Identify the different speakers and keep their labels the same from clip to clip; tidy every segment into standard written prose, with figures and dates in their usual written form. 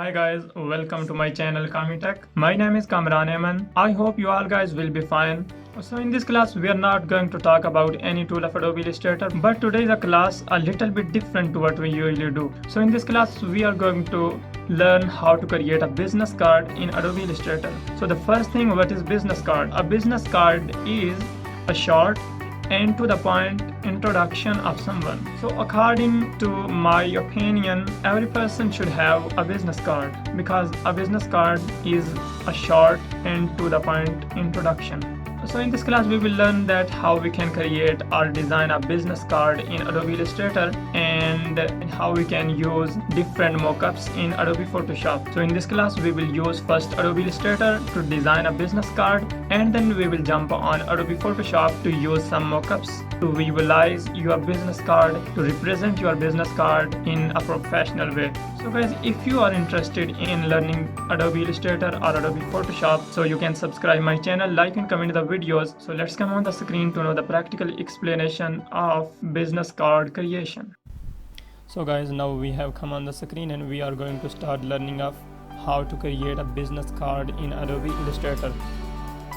Speaker 1: Hi guys, welcome to my channel Kami Tech. My name is Kamran Eman. I hope you all guys will be fine. So in this class we are not going to talk about any tool of Adobe Illustrator, but today is a class a little bit different to what we usually do. So in this class we are going to learn how to create a business card in Adobe Illustrator. So the first thing, what is business card? A business card is a short and to the point introduction of someone. So according to my opinion, every person should have a business card because a business card is a short and to the point introduction. So in this class we will learn that how we can create or design a business card in Adobe Illustrator and how we can use different mockups in Adobe Photoshop. So in this class we will use first Adobe Illustrator to design a business card, and then we will jump on Adobe Photoshop to use some mockups to visualize your business card, to represent your business card in a professional way. So guys, if you are interested in learning Adobe Illustrator or Adobe Photoshop, so you can subscribe my channel, like and comment the videos. So let's come on the screen to know the practical explanation of business card creation. So guys, now we have come on the screen and we are going to start learning of how to create a business card in Adobe Illustrator.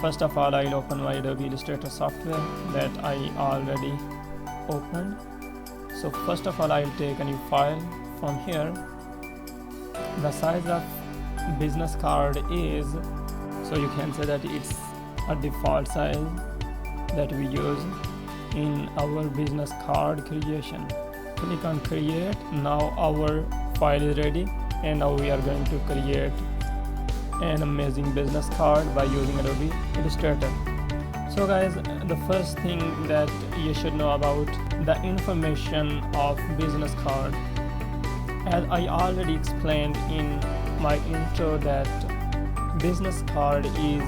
Speaker 1: First of all, I'll open my Adobe Illustrator software that I already opened. So first of all, I'll take a new file. From here, the size of business card is, so you can say that it's a default size that we use in our business card creation. Click on create. Now our file is ready and now we are going to create an amazing business card by using Adobe Illustrator. So guys, the first thing that you should know about the information of business card, as I already explained in my intro, that business card is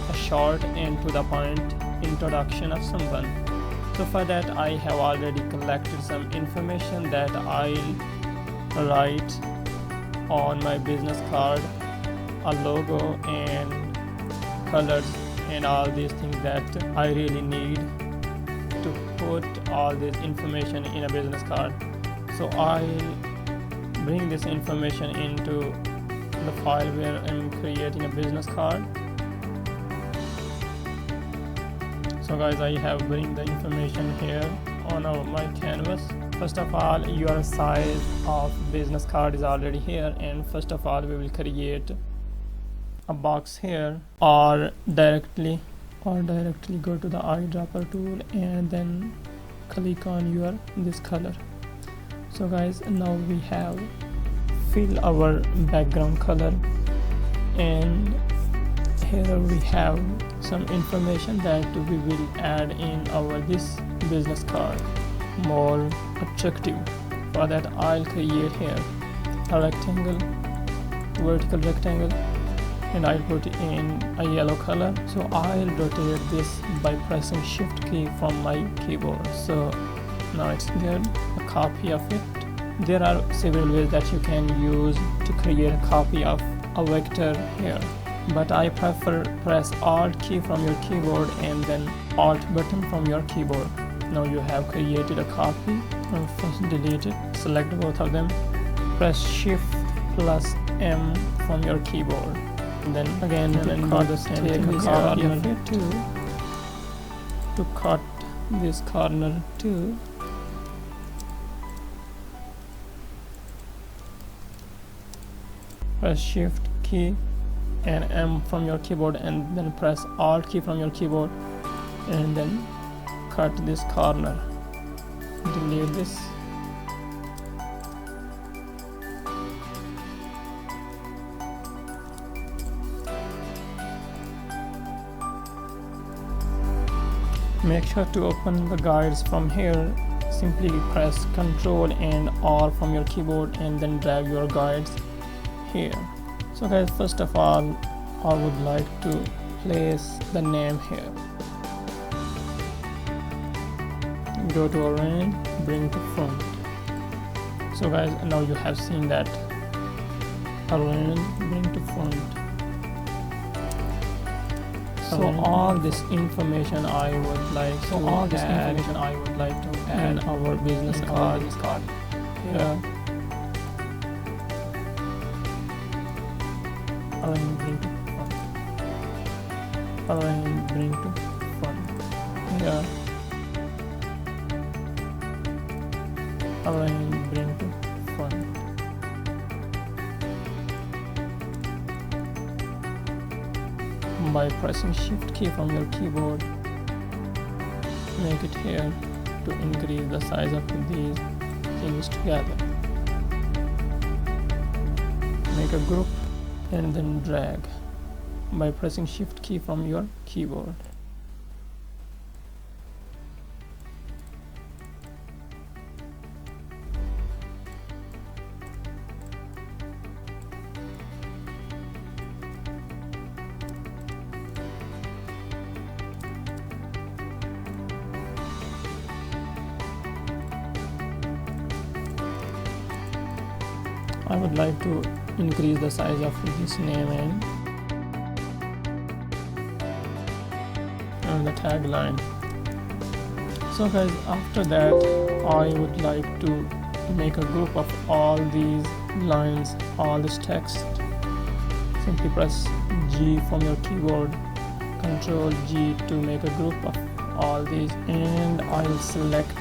Speaker 1: a short and to the point introduction of someone. So for that I have already collected some information that I'll write on my business card, a logo and colors and all these things that I really need to put all this information in a business card. So I'll bring this information into the file where I'm creating a business card. So guys, I have bring the information here on my canvas. First of all, your size of business card is already here, and first of all we will create a box here, or directly go to the eyedropper tool and then click on this color. So guys, now we have fill our background color, and here we have some information that we will add in our this business card more attractive. For that I'll create here a rectangle, vertical rectangle, and I'll put in a yellow color. So I'll rotate this by pressing shift key from my keyboard. So now it's good, a copy of it. There are several ways that you can use to create a copy of a vector here, but I prefer press Alt key from your keyboard and then Alt button from your keyboard. Now you have created a copy. First delete it, select both of them, press Shift plus M from your keyboard, and then again take a corner to cut this corner too. Press Shift key and M from your keyboard and then press Alt key from your keyboard and then cut this corner. Delete this. Make sure to open the guides from here. Simply press Ctrl and R from your keyboard and then drag your guides here. So guys, first of all I would like to place the name here. Go to arrange, bring to front. So guys, now you have seen that arrange, bring to front. So all this information I would like to add in our business card. Yeah. align bring to font, align bring to font, here align bring to font. By pressing shift key from your keyboard, make it here to increase the size of these things together. Make a group and then drag by pressing shift key from your keyboard. I would like to increase the size of this name and the tagline. So guys, after that I would like to make a group of all these lines, all this text. Simply press G from your keyboard, Ctrl G to make a group of all these, and I will select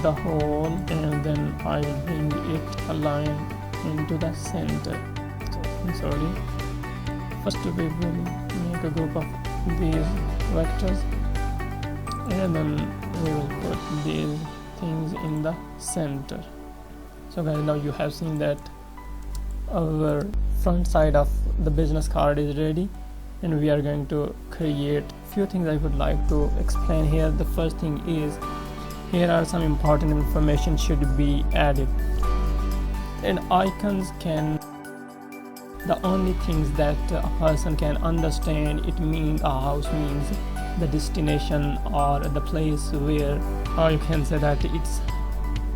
Speaker 1: the whole and then I will bring it a line into the center. Sorry, first we will make a group of these vectors and then we will put these things in the center. So guys, now you have seen that our front side of the business card is ready, and we are going to create few things I would like to explain here. The first thing is, here are some important information should be added. And icons can, the only things that a person can understand, it means a house means the destination or the place where, or you can say that it's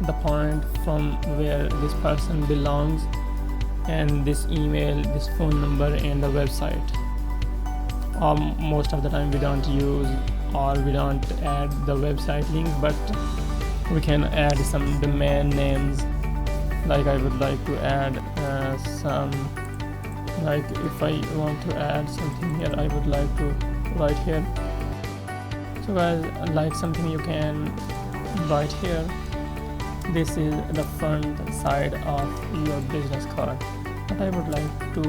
Speaker 1: the point from where this person belongs, and this email, this phone number, and the website. Most of the time we don't use or we don't add the website link, but we can add some domain names. Like I would like to add some, like if I want to add something here, I would like to write here. So guys, like something you can write here. This is the front side of your business card, but I would like to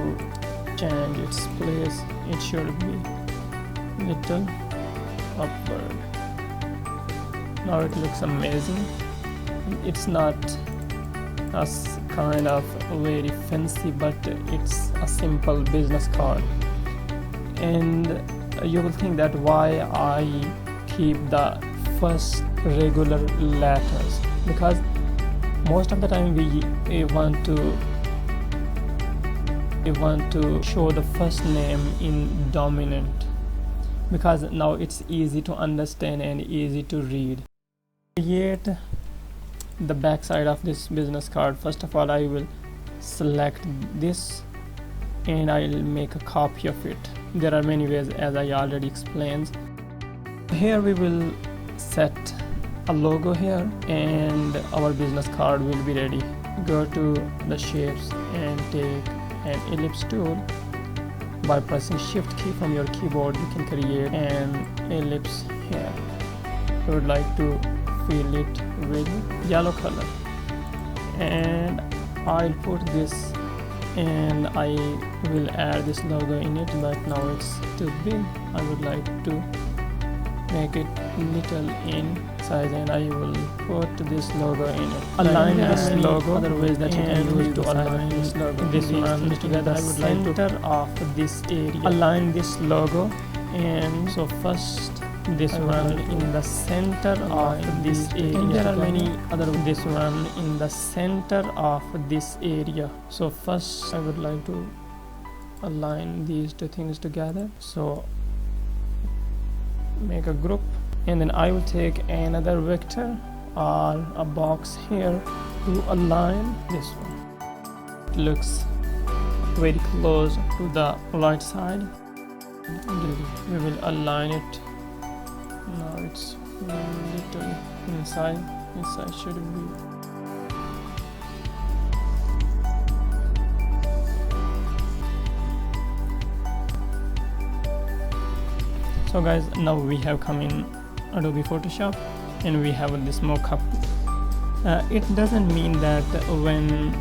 Speaker 1: change its place. It should be little upward. Now it looks amazing. It's not a kind of very fancy, but it's a simple business card. And you will think that why I keep the first regular letters, because most of the time we want to show the first name in dominant, because now it's easy to understand and easy to read. Create the back side of this business card. First of all, I will select this and I'll make a copy of it. There are many ways, as I already explained. Here we will set a logo here and our business card will be ready. Go to the shapes and take an ellipse tool. By pressing shift key from your keyboard, you can create an ellipse here. I would like to fill it with yellow color, and I'll put this and I will add this logo in it, but now it's too big. I would like to make it little in size, and I will put this logo in it. Align this logo. Other ways that you can use to align this logo. This one together. I would like to center of this area. Align this logo, and so first this one in the center of this area, and there are many other. This one in the center of this area. So first I would like to align these two things together. So make a group, and then I will take another vector or a box here to align this one. It looks very close to the right side. We will align it. Now it's little inside should be. So guys, now we have come in Adobe Photoshop and we have this mockup. It doesn't mean that when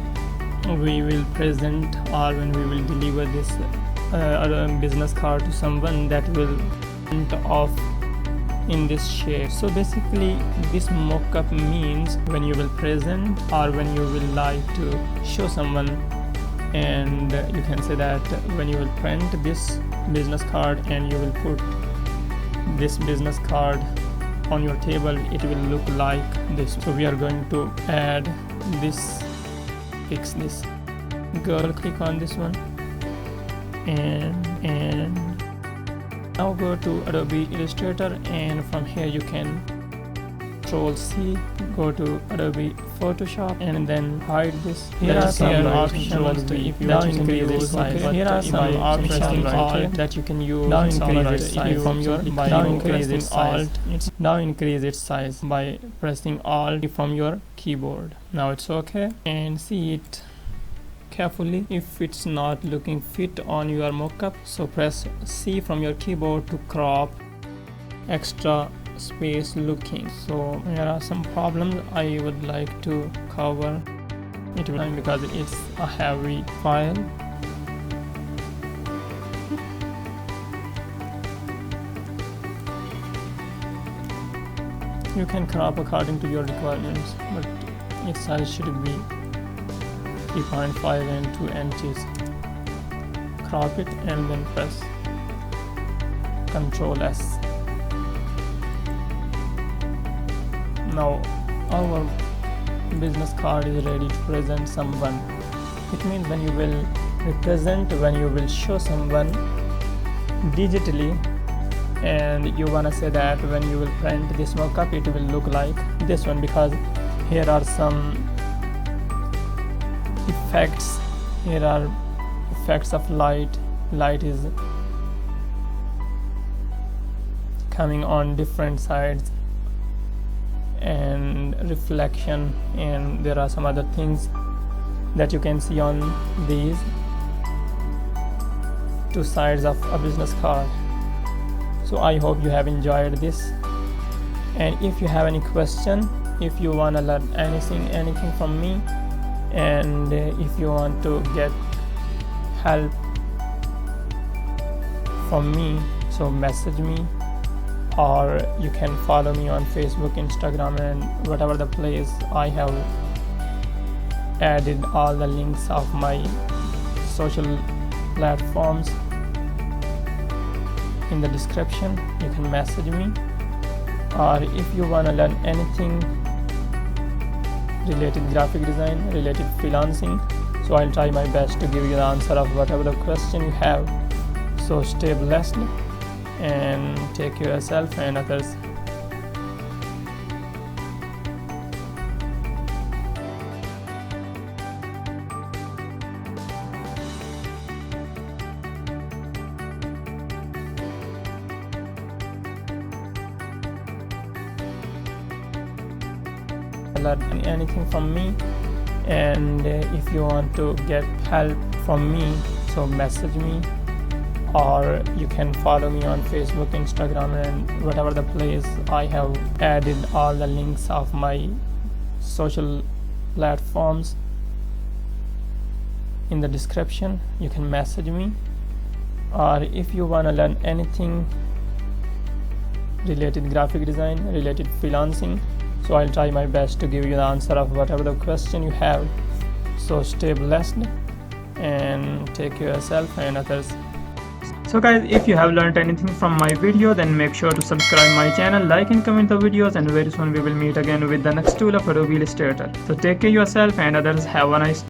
Speaker 1: we will present or when we will deliver this business card to someone, that will print off in this shape. So basically this mockup means when you will present or when you will like to show someone, and you can say that when you will print this business card and you will put this business card on your table, it will look like this. So we are going to add this, fix this girl, click on this one, and now go to Adobe Illustrator, and from here you can Control C, go to Adobe Photoshop and then hide this. Here are some options if you want to increase its size. Here are some options that you can use. Now increase its size from your now increase its alt. Now increase its size by pressing Alt from your keyboard. Now it's okay, and see it carefully. If it's not looking fit on your mockup, so press C from your keyboard to crop extra space looking. So there are some problems I would like to cover it because it's a heavy file. You can crop according to your requirements, but its size should be 3.5 and 2 inches. Crop it and then press Ctrl S. Now our business card is ready to present someone. It means when you will represent, when you will show someone digitally, and you wanna say that when you will print this mockup, it will look like this one, because here are some effects. Here are effects of light. Light is coming on different sides, and reflection, and there are some other things that you can see on these two sides of a business card. So I hope you have enjoyed this, and if you have any question, if you want to learn anything from me, and if you want to get help from me, so message me, or you can follow me on Facebook, Instagram, and whatever the place. I have added all the links of my social platforms in the description. You can message me, or if you want to learn anything related graphic design, related freelancing, so I'll try my best to give you the answer of whatever the question you have. So stay blessed and take care of yourself and others. Learn anything from me, and if you want to get help from me, so message me, or you can follow me on Facebook, Instagram, and whatever the place. I have added all the links of my social platforms in the description. You can message me, or if you want to learn anything related graphic design, related freelancing, so I'll try my best to give you the answer of whatever the question you have. So stay blessed and take care of yourself and others. So guys, if you have learned anything from my video, then make sure to subscribe my channel, like and comment the videos, and very soon we will meet again with the next tool of Adobe Illustrator. So take care of yourself and others. Have a nice